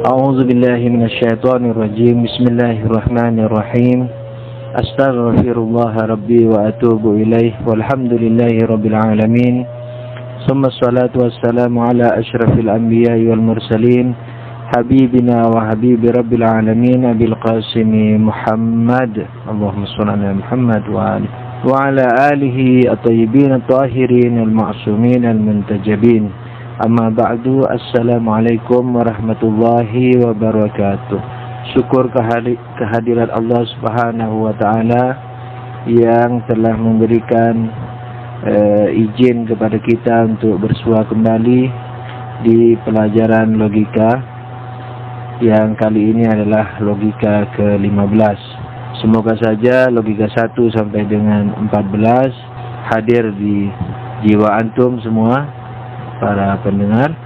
A'udzu billahi minasyaitonir rajim. Bismillahirrahmanirrahim. Astaghfirullah rabbi wa atubu ilaih. Walhamdulillahi rabbil alamin. Summa salatu wassalamu ala asyrafil anbiya'i wal mursalin, habibina wa habibi rabbil alamin, Abil Qasimi Muhammad. Allahumma shalli ala Muhammad wa ala alihi at-tayyibin at-tahirin al-ma'sumin al-muntajabin. Amma ba'du. Assalamualaikum warahmatullahi wabarakatuh. Syukur kehadirat Allah subhanahu wa ta'ala yang telah memberikan izin kepada kita untuk bersua kembali di pelajaran logika, yang kali ini adalah logika ke-15. Semoga saja logika 1 sampai dengan 14 hadir di jiwa antum semua, para pendengar,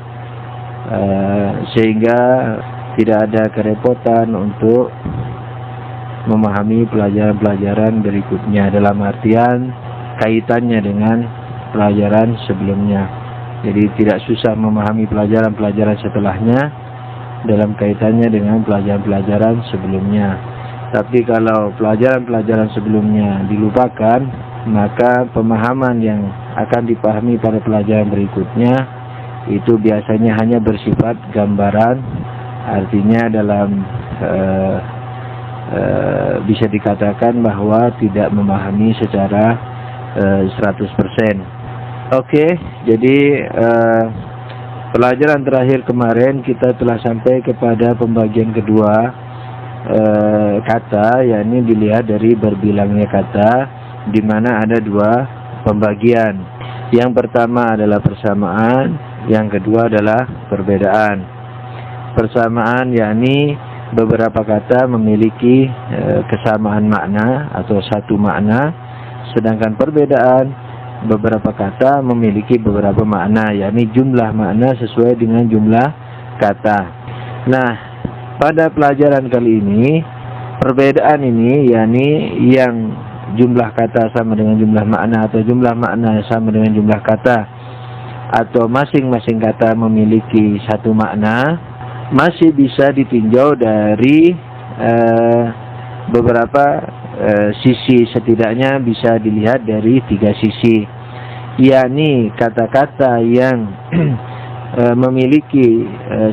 sehingga tidak ada kerepotan untuk memahami pelajaran-pelajaran berikutnya, dalam artian kaitannya dengan pelajaran sebelumnya. Jadi tidak susah memahami pelajaran-pelajaran setelahnya dalam kaitannya dengan pelajaran-pelajaran sebelumnya. Tapi kalau pelajaran-pelajaran sebelumnya dilupakan, maka pemahaman yang akan dipahami pada pelajaran berikutnya itu biasanya hanya bersifat gambaran. Artinya dalam bisa dikatakan bahwa tidak memahami secara 100%. Oke, jadi pelajaran terakhir kemarin kita telah sampai kepada pembagian kedua kata, yakni dilihat dari berbilangnya kata, di mana ada dua pembagian. Yang pertama adalah persamaan, yang kedua adalah perbedaan. Persamaan yakni beberapa kata memiliki kesamaan makna atau satu makna, sedangkan perbedaan beberapa kata memiliki beberapa makna, yakni jumlah makna sesuai dengan jumlah kata. Nah, pada pelajaran kali ini, perbedaan ini yakni yang jumlah kata sama dengan jumlah makna, atau jumlah makna sama dengan jumlah kata, atau masing-masing kata memiliki satu makna, masih bisa ditinjau dari beberapa sisi. Setidaknya bisa dilihat dari 3 sisi, yakni kata-kata yang memiliki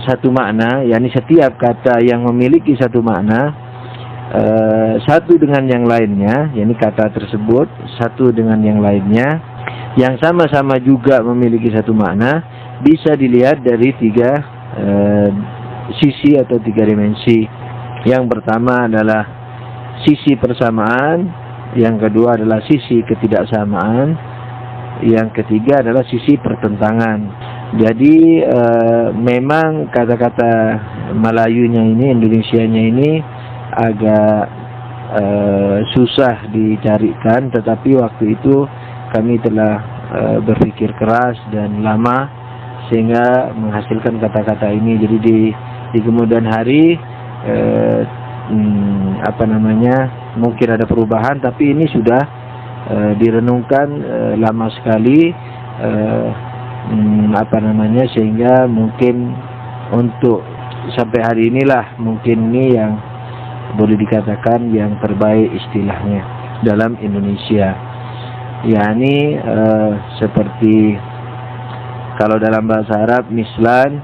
satu makna, yakni setiap kata yang memiliki satu makna satu dengan yang lainnya, yakni kata tersebut satu dengan yang lainnya yang sama-sama juga memiliki satu makna, bisa dilihat dari 3 sisi atau 3 dimensi. Yang pertama adalah sisi persamaan, yang kedua adalah sisi ketidaksamaan, yang ketiga adalah sisi pertentangan. Jadi memang kata-kata Melayunya ini, Indonesianya ini agak susah dicarikan, tetapi waktu itu kami telah berpikir keras dan lama sehingga menghasilkan kata-kata ini. Jadi di kemudian hari mungkin ada perubahan, tapi ini sudah direnungkan lama sekali, sehingga mungkin untuk sampai hari inilah mungkin ini yang boleh dikatakan yang terbaik istilahnya dalam Indonesia, yakni seperti kalau dalam bahasa Arab mislan,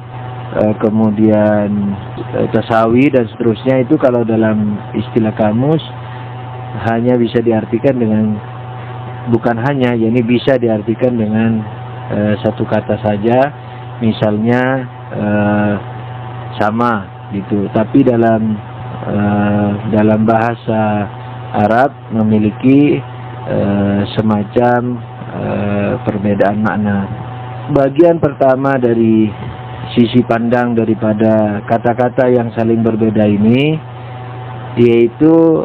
kemudian tasawi dan seterusnya. Itu kalau dalam istilah kamus hanya bisa diartikan dengan, bukan hanya, yakni bisa diartikan dengan satu kata saja, misalnya sama gitu. Tapi dalam bahasa Arab memiliki semacam perbedaan makna. Bagian pertama dari sisi pandang daripada kata-kata yang saling berbeda ini, yaitu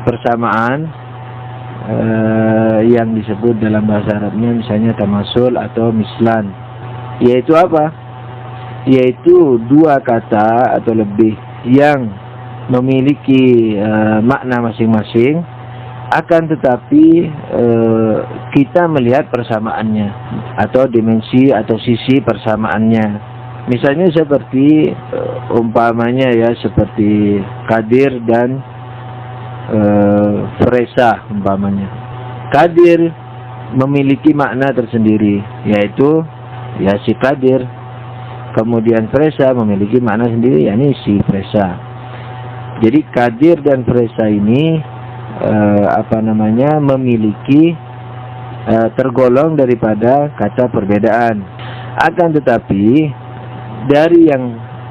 persamaan yang disebut dalam bahasa Arabnya misalnya tamasul atau mislan. Yaitu apa? Yaitu dua kata atau lebih yang memiliki makna masing-masing, akan tetapi kita melihat persamaannya atau dimensi atau sisi persamaannya. Misalnya seperti umpamanya ya, seperti Qadir dan Fresa umpamanya. Qadir memiliki makna tersendiri, yaitu ya si Qadir. Kemudian Fresa memiliki makna sendiri, yakni si Fresa. Jadi Qadir dan Fresa ini memiliki tergolong daripada kata perbedaan. Akan tetapi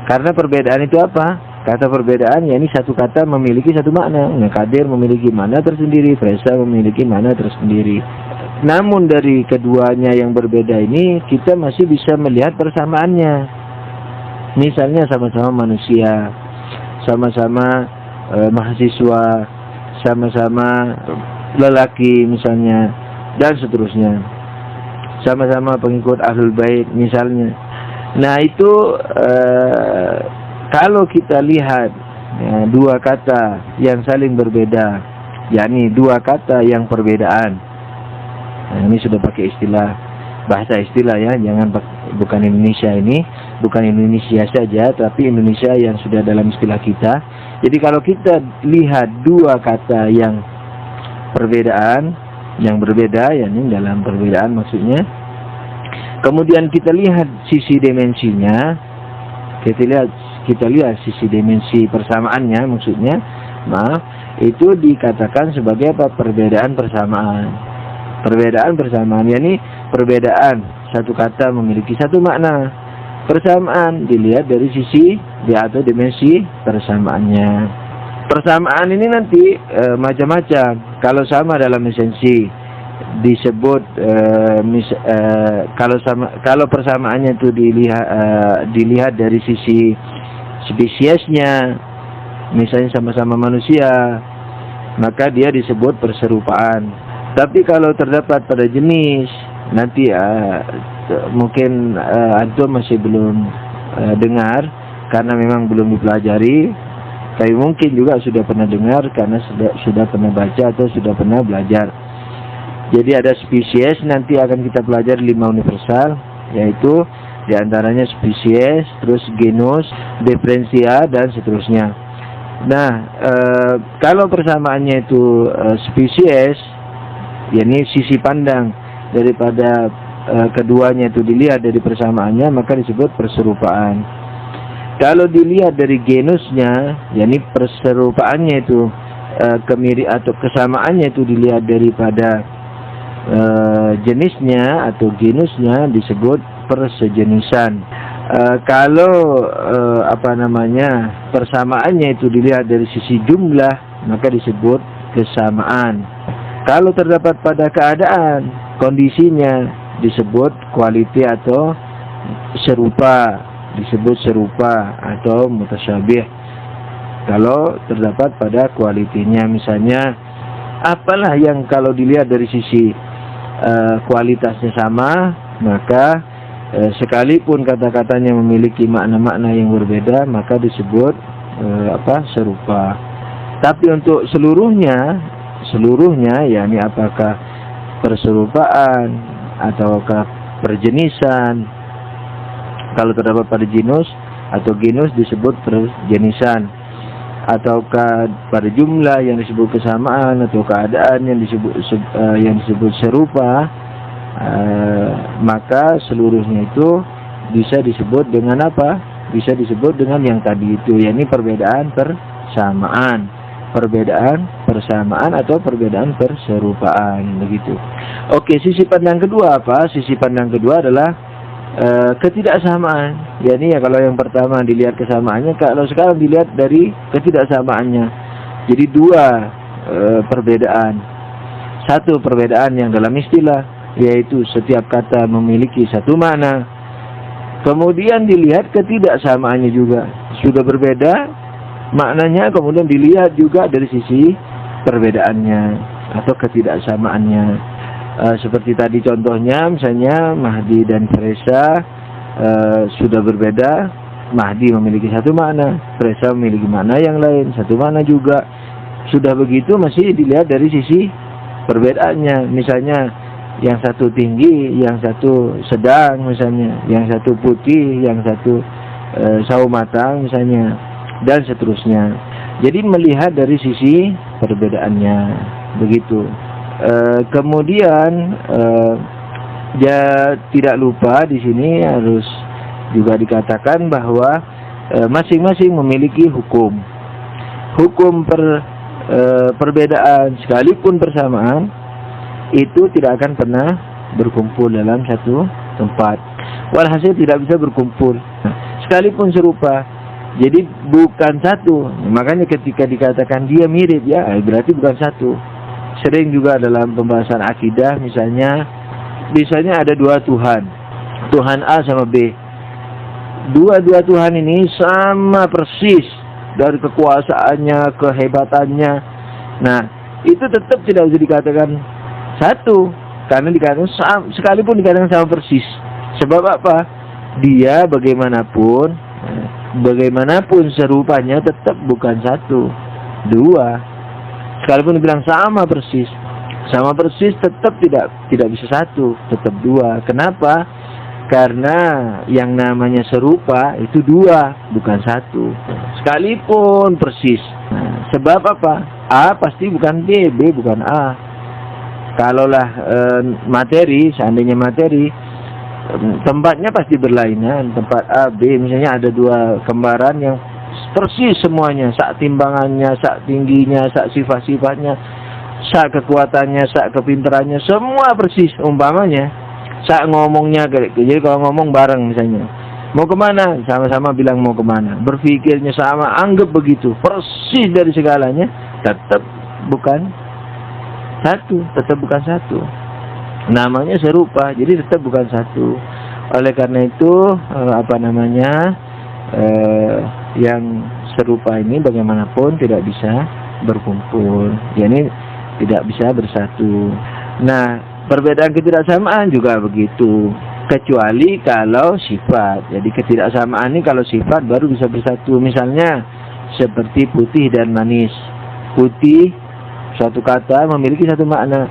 karena perbedaan itu apa? Kata perbedaan, yakni satu kata memiliki satu makna. Nah, Qadir memiliki makna tersendiri, Fresa memiliki makna tersendiri. Namun dari keduanya yang berbeda ini kita masih bisa melihat persamaannya. Misalnya sama-sama manusia, sama-sama mahasiswa, sama-sama lelaki misalnya, dan seterusnya. Sama-sama pengikut Ahlul Bait misalnya. Nah itu kalau kita lihat dua kata yang saling berbeda, yakni dua kata yang perbedaan. Nah, ini sudah pakai bahasa istilah ya, bukan Indonesia ini, bukan Indonesia saja, tapi Indonesia yang sudah dalam istilah kita. Jadi kalau kita lihat dua kata yang perbedaan, yang berbeda, yakni dalam perbedaan maksudnya, kemudian kita lihat sisi dimensinya, kita lihat sisi dimensi persamaannya maksudnya, itu dikatakan sebagai apa? Perbedaan persamaan. Perbedaan persamaan, yakni perbedaan satu kata memiliki satu makna. Persamaan dilihat dari sisi atau dimensi persamaannya. Persamaan ini nanti macam-macam. Kalau sama dalam esensi disebut kalau persamaannya itu dilihat dari sisi spesiesnya, misalnya sama-sama manusia, maka dia disebut perserupaan. Tapi kalau terdapat pada jenis, nanti mungkin antum masih belum dengar karena memang belum dipelajari, tapi mungkin juga sudah pernah dengar karena sudah pernah baca atau sudah pernah belajar. Jadi ada spesies, nanti akan kita pelajari 5 universal, yaitu diantaranya spesies, terus genus, diferensia, dan seterusnya. Nah, kalau persamaannya itu spesies, yakni sisi pandang daripada keduanya itu dilihat dari persamaannya, maka disebut perserupaan. Kalau dilihat dari genusnya, yakni perserupaannya itu atau kesamaannya itu dilihat daripada jenisnya atau genusnya, disebut persejenisan. Kalau persamaannya itu dilihat dari sisi jumlah, maka disebut kesamaan. Kalau terdapat pada keadaan, kondisinya, disebut kualiti atau serupa, disebut serupa atau mutasyabih. Kalau terdapat pada kualitinya, misalnya apalah yang kalau dilihat dari sisi kualitasnya sama, maka sekalipun kata-katanya memiliki makna-makna yang berbeda, maka disebut serupa. Tapi untuk seluruhnya, yakni apakah perserupaan ataukah perjenisan, kalau terdapat pada genus atau genus disebut perjenisan, ataukah pada jumlah yang disebut kesamaan, atau keadaan yang disebut serupa, maka seluruhnya itu bisa disebut dengan apa? Bisa disebut dengan yang tadi itu, yakni perbedaan persamaan. Perbedaan persamaan atau perbedaan perserupaan, begitu. Oke, sisi pandang kedua apa? Sisi pandang kedua adalah ketidaksamaan. Jadi ya, kalau yang pertama dilihat kesamaannya, kalau sekarang dilihat dari ketidaksamaannya. Jadi dua perbedaan. Satu perbedaan yang dalam istilah, yaitu setiap kata memiliki satu makna. Kemudian dilihat ketidaksamaannya juga, sudah berbeda maknanya, kemudian dilihat juga dari sisi perbedaannya atau ketidaksamaannya. Seperti tadi contohnya, misalnya Mahdi dan Fresa sudah berbeda. Mahdi memiliki satu makna, Fresa memiliki makna yang lain, satu makna juga. Sudah begitu masih dilihat dari sisi perbedaannya. Misalnya yang satu tinggi, yang satu sedang misalnya, yang satu putih, yang satu sawo matang misalnya, dan seterusnya. Jadi melihat dari sisi perbedaannya begitu. Kemudian dia tidak lupa di sini harus juga dikatakan bahwa masing-masing memiliki hukum. Hukum perbedaan sekalipun persamaan itu tidak akan pernah berkumpul dalam satu tempat. Walhasil tidak bisa berkumpul sekalipun serupa. Jadi bukan satu. Makanya ketika dikatakan dia mirip, ya berarti bukan satu. Sering juga dalam pembahasan akidah misalnya ada dua Tuhan, Tuhan A sama B. Dua Tuhan ini sama persis dari kekuasaannya, kehebatannya. Nah, itu tetap tidak bisa dikatakan satu, karena dikatakan sekalipun dikatakan sama persis. Sebab apa? Dia bagaimanapun serupanya tetap bukan satu, dua. Sekalipun dibilang sama persis tetap tidak bisa satu, tetap dua. Kenapa? Karena yang namanya serupa itu dua, bukan satu. Sekalipun persis. Sebab apa? A pasti bukan B, B bukan A. Kalaulah seandainya materi, tempatnya pasti berlainan. Tempat A, B, misalnya ada dua kembaran yang persis semuanya, sak timbangannya, sak tingginya, sak sifat-sifatnya, sak kekuatannya, sak kepintarannya, semua persis umpamanya. Sak ngomongnya, jadi kalau ngomong bareng misalnya, mau kemana? Sama-sama bilang mau kemana. Berpikirnya sama, anggap begitu, persis dari segalanya, tetap bukan satu. Namanya serupa, jadi tetap bukan satu. Oleh karena itu yang serupa ini bagaimanapun tidak bisa berkumpul, yakni tidak bisa bersatu. Nah, perbedaan ketidaksamaan juga begitu, kecuali kalau sifat. Jadi ketidaksamaan ini kalau sifat baru bisa bersatu. Misalnya seperti putih dan manis. Putih suatu kata memiliki satu makna,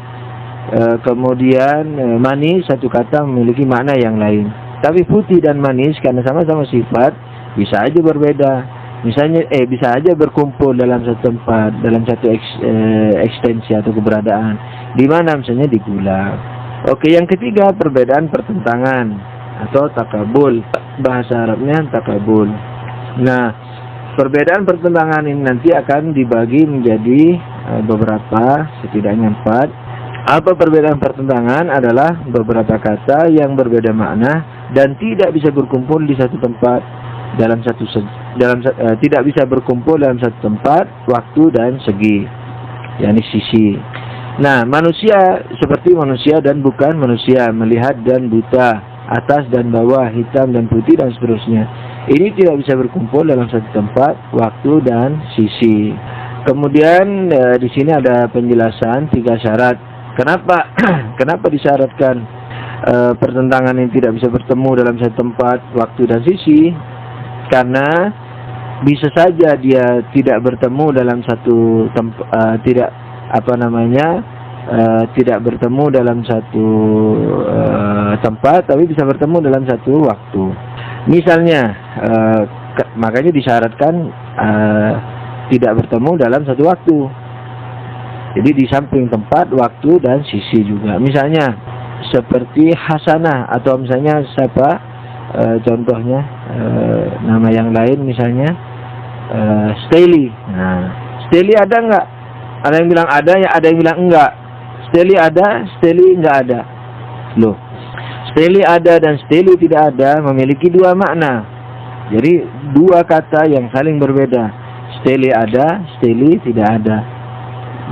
kemudian manis satu kata memiliki makna yang lain. Tapi putih dan manis karena sama-sama sifat bisa aja berbeda. Misalnya bisa aja berkumpul dalam satu tempat, dalam satu ekstensi atau keberadaan. Di mana? Misalnya di gula. Oke, yang ketiga perbedaan pertentangan atau takabul. Bahasa Arabnya takabul. Nah, perbedaan pertentangan ini nanti akan dibagi menjadi beberapa, setidaknya 4. Apa perbedaan pertentangan? Adalah beberapa kata yang berbeda makna dan tidak bisa berkumpul di satu tempat tidak bisa berkumpul dalam satu tempat, waktu dan segi, yakni sisi. Nah, manusia seperti manusia dan bukan manusia, melihat dan buta, atas dan bawah, hitam dan putih dan seterusnya. Ini tidak bisa berkumpul dalam satu tempat, waktu dan sisi. Kemudian di sini ada penjelasan 3 syarat. Kenapa disyaratkan pertentangan yang tidak bisa bertemu dalam satu tempat, waktu dan sisi? Karena bisa saja dia tidak bertemu dalam satu tidak bertemu dalam satu tempat, tapi bisa bertemu dalam satu waktu. Misalnya, makanya disyaratkan tidak bertemu dalam satu waktu. Jadi di samping tempat, waktu dan sisi juga. Misalnya seperti Hasanah, atau misalnya siapa? Contohnya nama yang lain misalnya Steli. Nah, Steli ada enggak? Ada yang bilang ada, ya ada yang bilang enggak. Steli ada, Steli enggak ada. Loh, Steli ada dan Steli tidak ada memiliki 2 makna. Jadi 2 kata yang saling berbeda. Steli ada, Steli tidak ada.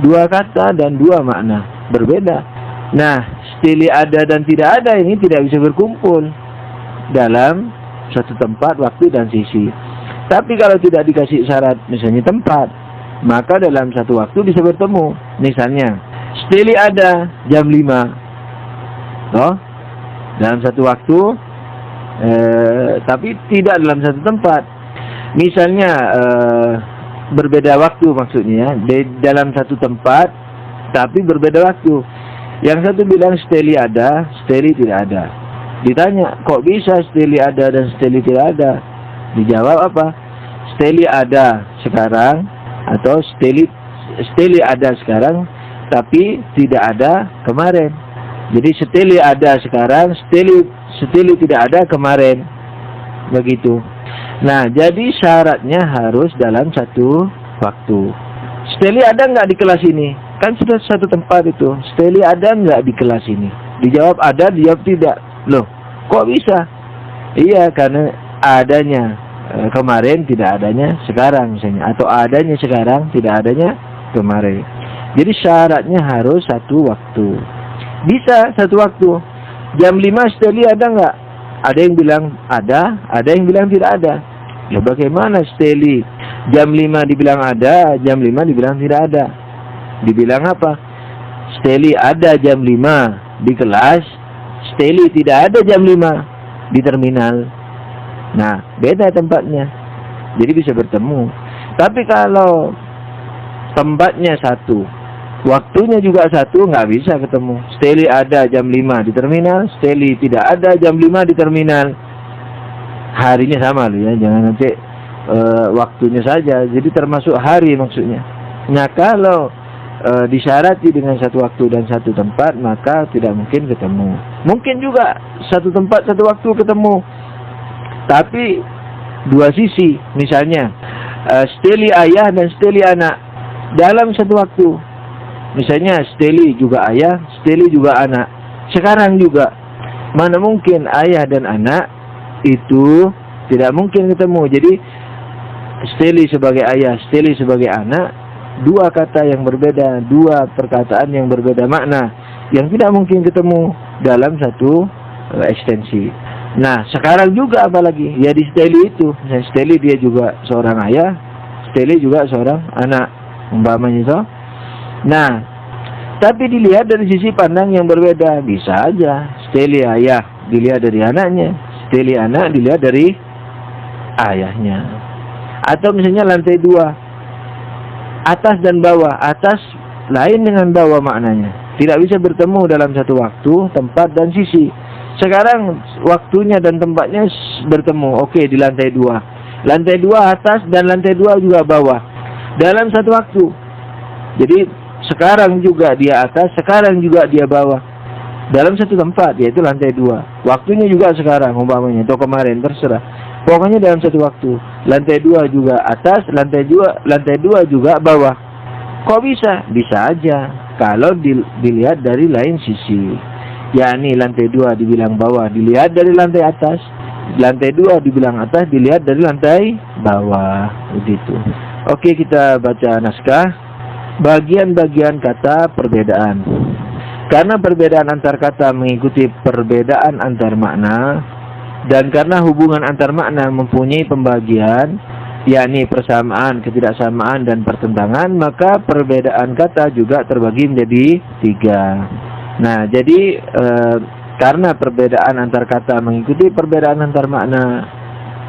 2 kata dan 2 makna berbeda. Nah, Steli ada dan tidak ada ini tidak bisa berkumpul dalam satu tempat, waktu dan sisi. Tapi kalau tidak dikasih syarat misalnya tempat, maka dalam satu waktu bisa bertemu. Misalnya Steli ada jam 5 dalam satu waktu, tapi tidak dalam satu tempat. Misalnya berbeda waktu, maksudnya dalam satu tempat tapi berbeda waktu. Yang satu bilang steli ada, steli tidak ada. Ditanya, kok bisa steli ada dan steli tidak ada? Dijawab apa? Steli ada sekarang, atau steli ada sekarang tapi tidak ada kemarin. Jadi steli ada sekarang, steli tidak ada kemarin. Begitu. Nah, jadi syaratnya harus dalam satu waktu. Steli ada nggak di kelas ini? Kan sudah satu tempat itu. Steli ada nggak di kelas ini? Dijawab ada, dijawab tidak. Loh, kok bisa? Iya, karena adanya kemarin, tidak adanya sekarang misalnya. Atau adanya sekarang, tidak adanya kemarin. Jadi syaratnya harus satu waktu. Bisa satu waktu. Jam 5 steli ada nggak? Ada yang bilang ada yang bilang tidak ada. Ya bagaimana steli? Jam 5 dibilang ada, jam 5 dibilang tidak ada. Dibilang apa? Steli ada jam 5 di kelas, steli tidak ada jam 5 di terminal. Nah, beda tempatnya. Jadi bisa bertemu. Tapi kalau tempatnya satu, waktunya juga satu, nggak bisa ketemu. Steli ada jam 5 di terminal, steli tidak ada jam 5 di terminal. Harinya sama loh ya, jangan nanti waktunya saja. Jadi termasuk hari maksudnya. Nah, kalau disyarati dengan satu waktu dan satu tempat, maka tidak mungkin ketemu. Mungkin juga satu tempat satu waktu ketemu, tapi dua sisi. Misalnya steli ayah dan steli anak dalam satu waktu. Misalnya steli juga ayah, steli juga anak. Sekarang juga, mana mungkin ayah dan anak itu tidak mungkin ketemu. Jadi steli sebagai ayah, steli sebagai anak, dua kata yang berbeda, dua perkataan yang berbeda makna, yang tidak mungkin ketemu dalam satu ekstensi. Nah, sekarang juga apalagi, ya di steli itu, misalnya steli dia juga seorang ayah, steli juga seorang anak, umpamanya itu. Nah, tapi dilihat dari sisi pandang yang berbeda, bisa aja steli ayah dilihat dari anaknya, steli anak dilihat dari ayahnya. Atau misalnya lantai 2, atas dan bawah. Atas lain dengan bawah maknanya. Tidak bisa bertemu dalam satu waktu, tempat, dan sisi. Sekarang waktunya dan tempatnya bertemu. Oke, di lantai 2. Lantai 2 atas dan lantai 2 juga bawah. Dalam satu waktu. Jadi sekarang juga dia atas, sekarang juga dia bawah. Dalam satu tempat, yaitu lantai 2. Waktunya juga sekarang, umpamanya, atau kemarin, terserah. Pokoknya dalam satu waktu. Lantai 2 juga atas, lantai 2 juga bawah. Kok bisa? Bisa aja. Kalau dilihat dari lain sisi. Yakni lantai 2 dibilang bawah, dilihat dari lantai atas. Lantai 2 dibilang atas, dilihat dari lantai bawah. Begitu. Oke, kita baca naskah. Bagian-bagian kata perbedaan. Karena perbedaan antar kata mengikuti perbedaan antar makna, dan karena hubungan antar makna mempunyai pembagian, yakni persamaan, ketidaksamaan, dan pertentangan, maka perbedaan kata juga terbagi menjadi 3. Nah, jadi karena perbedaan antar kata mengikuti perbedaan antar makna,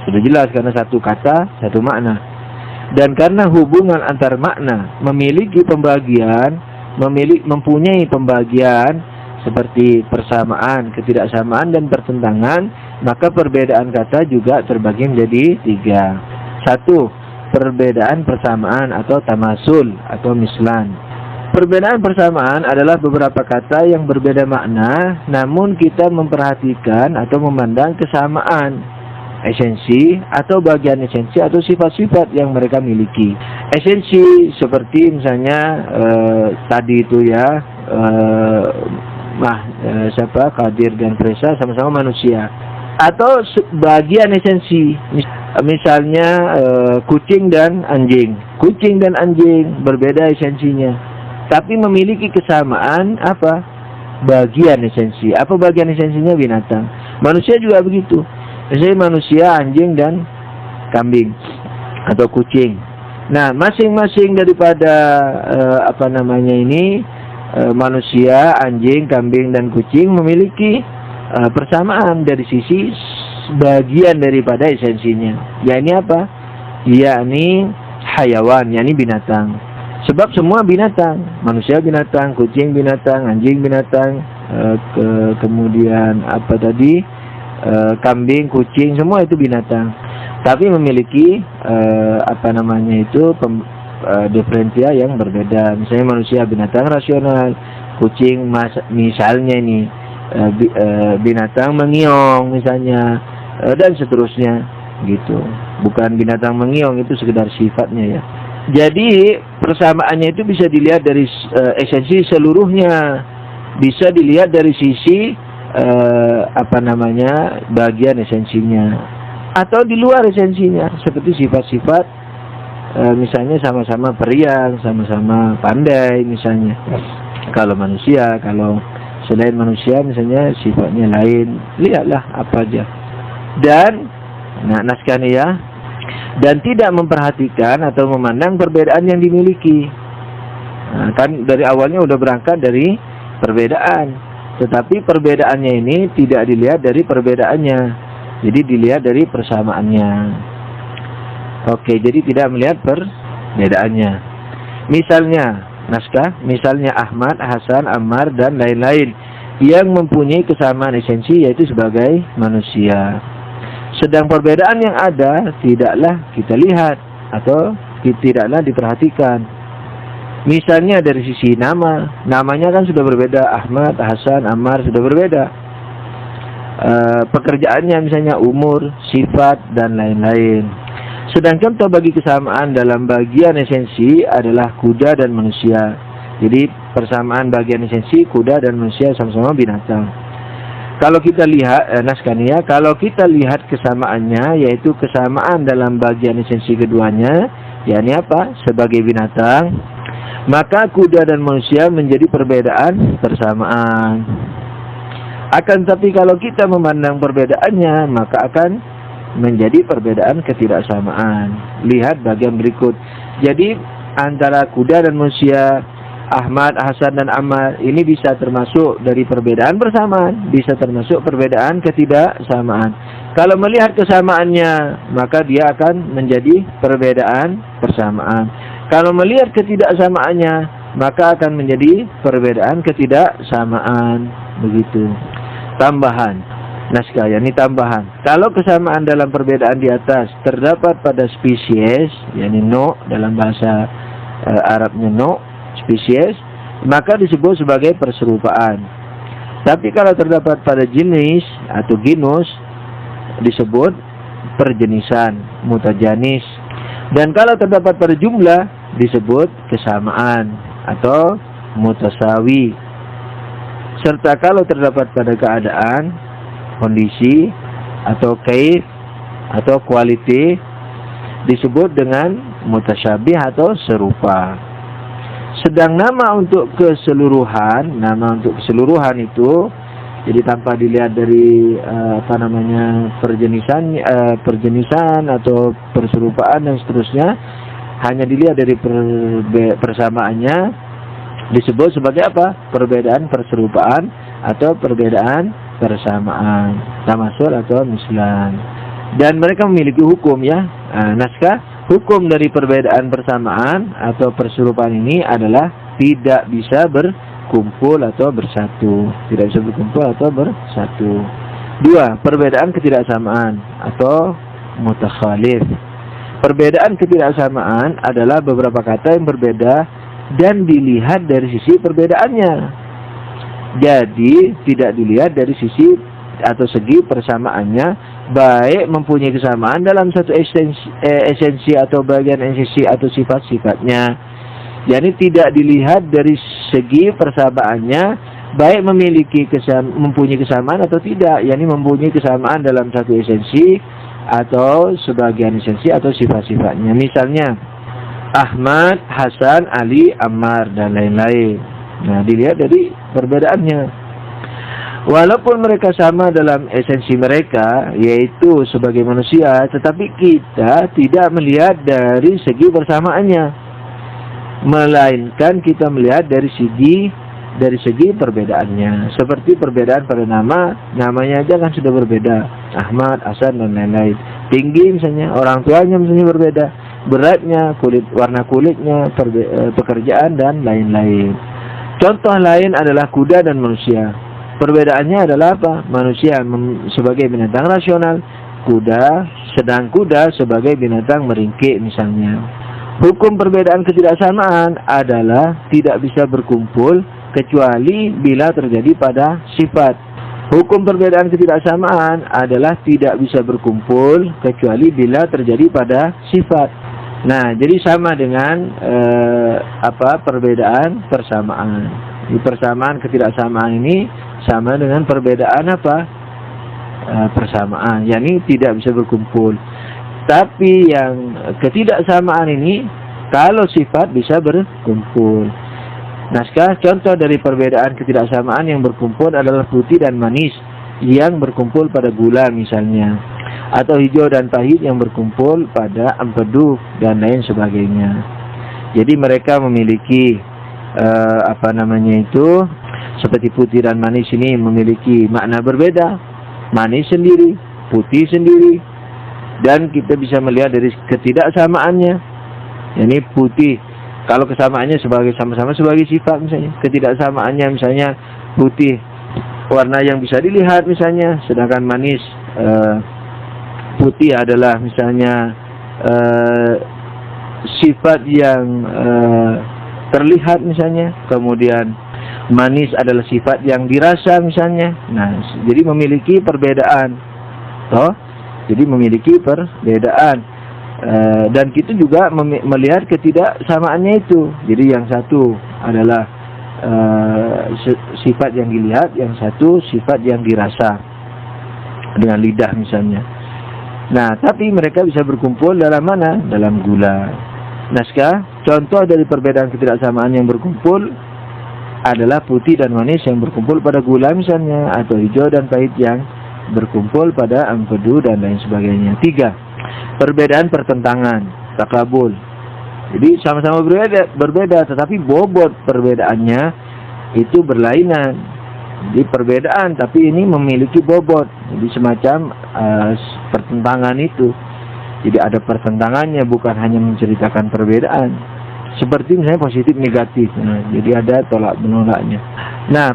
sudah jelas karena satu kata, satu makna. Dan karena hubungan antar makna memiliki pembagian, mempunyai pembagian seperti persamaan, ketidaksamaan, dan pertentangan, maka perbedaan kata juga terbagi menjadi 3. 1. Perbedaan persamaan atau tamasul atau mislan. Perbedaan persamaan adalah beberapa kata yang berbeda makna, namun kita memperhatikan atau memandang kesamaan, esensi atau bagian esensi atau sifat-sifat yang mereka miliki. Esensi seperti misalnya tadi itu ya, siapa Kadir dan Fresa sama-sama manusia. Atau bagian esensi, misalnya kucing dan anjing. Kucing dan anjing berbeda esensinya, tapi memiliki kesamaan apa? Bagian esensi. Apa bagian esensinya? Binatang. Manusia juga begitu. Misalnya manusia, anjing, dan kambing atau kucing. Nah, masing-masing daripada manusia, anjing, kambing, dan kucing memiliki persamaan dari sisi bagian daripada esensinya. Yakni apa? Yakni hayawan, yakni binatang. Sebab semua binatang, manusia binatang, kucing binatang, anjing binatang, kemudian apa tadi, kambing, kucing, semua itu binatang. Tapi memiliki apa namanya itu diferensia yang berbeda. Misalnya manusia binatang rasional, kucing misalnya ini binatang mengiong misalnya, dan seterusnya gitu. Bukan binatang mengiong, itu sekedar sifatnya ya. Jadi persamaannya itu bisa dilihat dari esensi seluruhnya, bisa dilihat dari sisi apa namanya bagian esensinya, atau di luar esensinya, seperti sifat-sifat misalnya sama-sama periang, sama-sama pandai misalnya. Kalau manusia, kalau selain manusia misalnya sifatnya lain, lihatlah apa aja. Dan naskah ini ya, dan tidak memperhatikan atau memandang perbedaan yang dimiliki. Kan dari awalnya udah berangkat dari perbedaan, tetapi perbedaannya ini tidak dilihat dari perbedaannya, jadi dilihat dari persamaannya. Oke, jadi tidak melihat perbedaannya. Misalnya naskah, misalnya Ahmad, Hasan, Ammar, dan lain-lain yang mempunyai kesamaan esensi, yaitu sebagai manusia. Sedang perbedaan yang ada tidaklah kita lihat atau tidaklah diperhatikan. Misalnya dari sisi namanya kan sudah berbeda, Ahmad, Hasan, Ammar sudah berbeda. Pekerjaannya misalnya umur, sifat, dan lain-lain. Sedang contoh bagi kesamaan dalam bagian esensi adalah kuda dan manusia. Jadi persamaan bagian esensi kuda dan manusia sama-sama binatang. Kalau kita lihat naskahnya, kalau kita lihat kesamaannya, yaitu kesamaan dalam bagian esensi keduanya, yakni apa? Sebagai binatang, maka kuda dan manusia menjadi perbedaan persamaan. Akan tapi kalau kita memandang perbedaannya, maka akan menjadi perbedaan ketidaksamaan. Lihat bagian berikut. Jadi antara kuda dan manusia, Ahmad, Hasan, dan Ammar ini bisa termasuk dari perbedaan persamaan, bisa termasuk perbedaan ketidaksamaan. Kalau melihat kesamaannya, maka dia akan menjadi perbedaan persamaan. Kalau melihat ketidaksamaannya, maka akan menjadi perbedaan ketidaksamaan. Begitu. Tambahan naskah, yakni tambahan. Kalau kesamaan dalam perbedaan di atas terdapat pada spesies, yakni no dalam bahasa Arabnya no, spesies, maka disebut sebagai perserupaan. Tapi kalau terdapat pada jenis atau genus, disebut perjenisan, mutajanis. Dan kalau terdapat pada jumlah, disebut kesamaan atau mutasawi. Serta kalau terdapat pada keadaan, kondisi, atau kaif, atau quality, disebut dengan mutasyabih atau serupa. Sedang nama untuk keseluruhan itu, jadi tanpa dilihat dari apa namanya perjenisan atau perserupaan dan seterusnya, hanya dilihat dari persamaannya, disebut sebagai apa? Perbedaan perserupaan atau perbedaan persamaan, tamasul atau mislan. Dan mereka memiliki hukum ya. Naskah, hukum dari perbedaan persamaan atau perserupaan ini adalah tidak bisa berkumpul atau bersatu. Tidak bisa berkumpul atau bersatu. 2. Perbedaan ketidaksamaan atau mutakhalif. Perbedaan ketidaksamaan adalah beberapa kata yang berbeda dan dilihat dari sisi perbedaannya. Jadi tidak dilihat dari sisi atau segi persamaannya, baik mempunyai kesamaan dalam satu esensi atau bagian esensi atau sifat-sifatnya. Jadi tidak dilihat dari segi persamaannya, baik mempunyai kesamaan atau tidak, yakni mempunyai kesamaan dalam satu esensi atau sebagian esensi atau sifat-sifatnya. Misalnya Ahmad, Hasan, Ali, Ammar, dan lain-lain. Nah, dilihat dari perbedaannya. Walaupun mereka sama dalam esensi mereka, yaitu sebagai manusia, tetapi kita tidak melihat dari segi persamaannya, melainkan kita melihat dari segi perbedaannya. Seperti perbedaan pada namanya aja kan sudah berbeda. Ahmad, Hasan, dan lain-lain. Tinggi misalnya, orang tuanya misalnya berbeda. beratnya, warna kulitnya, pekerjaan dan lain-lain. Contoh lain adalah kuda dan manusia. Perbedaannya adalah apa? Manusia sebagai binatang rasional, sedang kuda sebagai binatang meringkik misalnya. Hukum perbedaan ketidaksamaan adalah tidak bisa berkumpul kecuali bila terjadi pada sifat. Hukum perbedaan ketidaksamaan adalah tidak bisa berkumpul kecuali bila terjadi pada sifat. Nah, jadi sama dengan perbedaan persamaan. Di persamaan ketidaksamaan ini sama dengan perbedaan persamaan, yakni tidak bisa berkumpul. Tapi yang ketidaksamaan ini kalau sifat bisa berkumpul. Naskah contoh dari perbedaan ketidaksamaan yang berkumpul adalah putih dan manis yang berkumpul pada gula misalnya, atau hijau dan pahit yang berkumpul pada empedu dan lain sebagainya. Jadi mereka memiliki seperti putih dan manis ini memiliki makna berbeda. Manis sendiri, putih sendiri, dan kita bisa melihat dari ketidaksamaannya. Ini putih, kalau kesamaannya sama-sama sebagai sifat misalnya, ketidaksamaannya misalnya putih warna yang bisa dilihat misalnya, sedangkan manis putih adalah misalnya sifat yang terlihat misalnya, kemudian manis adalah sifat yang dirasa misalnya. Nah, jadi memiliki perbedaan. Jadi memiliki perbedaan. Dan kita juga melihat ketidaksamaannya itu. Jadi yang satu adalah sifat yang dilihat, yang satu sifat yang dirasa dengan lidah misalnya. Nah, tapi mereka bisa berkumpul dalam mana? Dalam gula. Naskah contoh dari perbedaan ketidaksamaan yang berkumpul adalah putih dan manis yang berkumpul pada gula misalnya, atau hijau dan pahit yang berkumpul pada empedu dan lain sebagainya. 3. Perbedaan pertentangan, takabul. Jadi sama-sama berbeda, tetapi bobot perbedaannya itu berlainan. Jadi perbedaan, tapi ini memiliki bobot. Jadi semacam pertentangan itu. Jadi ada pertentangannya, bukan hanya menceritakan perbedaan. Seperti misalnya positif negatif. Nah, jadi ada tolak menolaknya. Nah,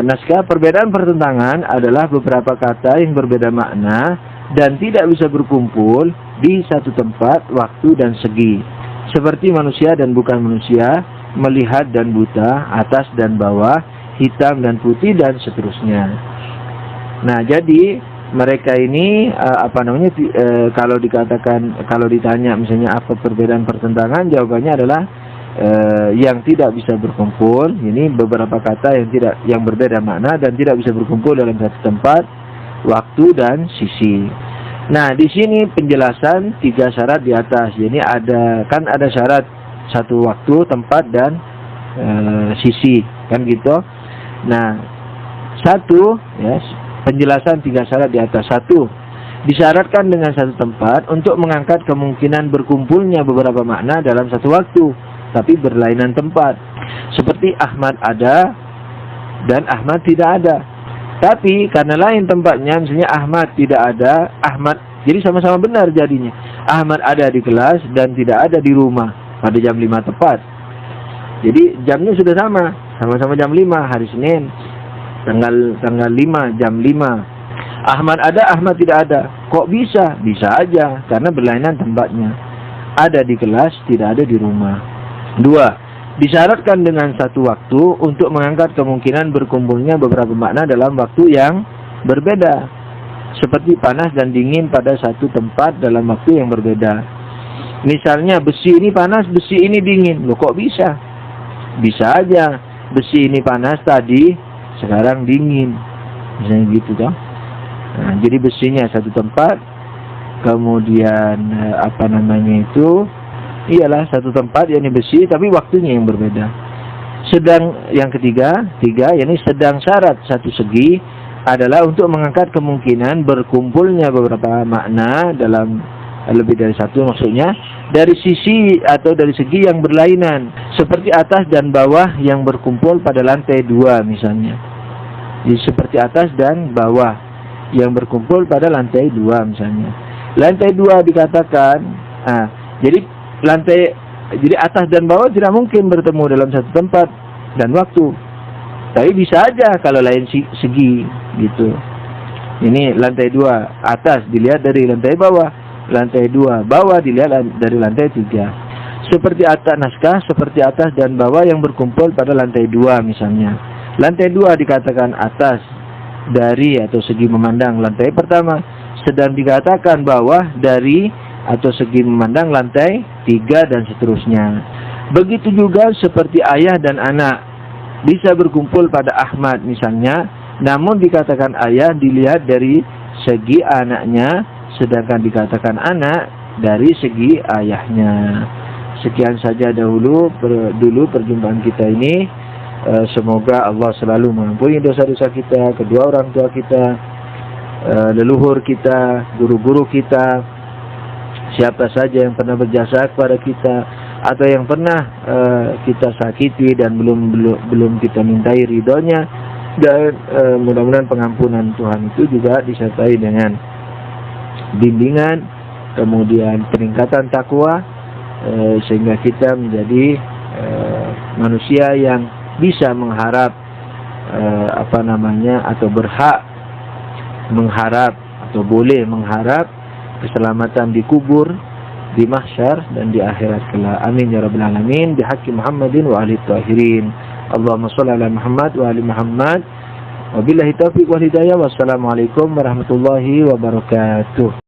naskah perbedaan pertentangan adalah beberapa kata yang berbeda makna dan tidak bisa berkumpul di satu tempat, waktu dan segi. Seperti manusia dan bukan manusia, melihat dan buta, atas dan bawah, hitam dan putih dan seterusnya. Nah, jadi mereka ini kalau ditanya misalnya apa perbedaan pertentangan, jawabannya adalah yang tidak bisa berkumpul. Ini beberapa kata yang berbeda makna dan tidak bisa berkumpul dalam satu tempat, waktu dan sisi. Nah, di sini penjelasan 3 syarat di atas. Jadi ada syarat satu waktu, tempat dan sisi, kan gitu. Nah, penjelasan 3 syarat di atas. 1. Disyaratkan dengan satu tempat untuk mengangkat kemungkinan berkumpulnya beberapa makna dalam satu waktu, tapi berlainan tempat. Seperti Ahmad ada dan Ahmad tidak ada. Tapi karena lain tempatnya, misalnya Ahmad tidak ada, jadi sama-sama benar jadinya. Ahmad ada di kelas dan tidak ada di rumah pada jam 5 tepat. Jadi jamnya sudah sama-sama jam 5 hari Senin. Tanggal 5 jam 5. Ahmad ada, Ahmad tidak ada. Kok bisa? Bisa aja karena berlainan tempatnya. Ada di kelas, tidak ada di rumah. 2. Disyaratkan dengan satu waktu untuk mengangkat kemungkinan berkumpulnya beberapa makna dalam waktu yang berbeda. Seperti panas dan dingin pada satu tempat dalam waktu yang berbeda. Misalnya besi ini panas, besi ini dingin. Loh, kok bisa? Bisa aja. Besi ini panas tadi, sekarang dingin. Misalnya gitu toh. Nah, jadi besinya satu tempat, kemudian ialah satu tempat yakni besi, tapi waktunya yang berbeda. Sedang yang ketiga, yakni sedang syarat satu segi adalah untuk mengangkat kemungkinan berkumpulnya beberapa makna dalam lebih dari satu, maksudnya dari sisi atau dari segi yang berlainan, seperti atas dan bawah yang berkumpul pada lantai 2 misalnya. Jadi seperti atas dan bawah yang berkumpul pada lantai 2 misalnya. Lantai 2 dikatakan Jadi atas dan bawah tidak mungkin bertemu dalam satu tempat dan waktu. Tapi bisa aja kalau lain segi gitu. Ini lantai 2 atas dilihat dari lantai bawah, lantai 2 bawah dilihat dari lantai 3. Seperti atas naskah, seperti atas dan bawah yang berkumpul pada lantai 2 misalnya. Lantai 2 dikatakan atas dari atau segi memandang lantai pertama, sedang dikatakan bawah dari atau segi memandang lantai 3 dan seterusnya. Begitu juga seperti ayah dan anak bisa berkumpul pada Ahmad misalnya, namun dikatakan ayah dilihat dari segi anaknya, sedangkan dikatakan anak dari segi ayahnya. Sekian saja dulu perjumpaan kita ini. Semoga Allah selalu mengampuni dosa-dosa kita, kedua orang tua kita, leluhur kita, guru-guru kita, siapa saja yang pernah berjasa kepada kita atau yang pernah kita sakiti dan belum kita mintai ridhonya, dan mudah-mudahan pengampunan Tuhan itu juga disertai dengan bimbingan, kemudian peningkatan takwa, sehingga kita menjadi manusia yang bisa mengharap atau berhak mengharap atau boleh mengharap keselamatan di kubur, di mahsyar dan di akhirat kelak. Amin ya rabbal alamin. Bihaqqi Muhammadin wa alihi tahirin. Allahumma shalli ala Muhammad wa ali Muhammad. Wabillahi taufiq wal hidayah. Wassalamualaikum warahmatullahi wabarakatuh.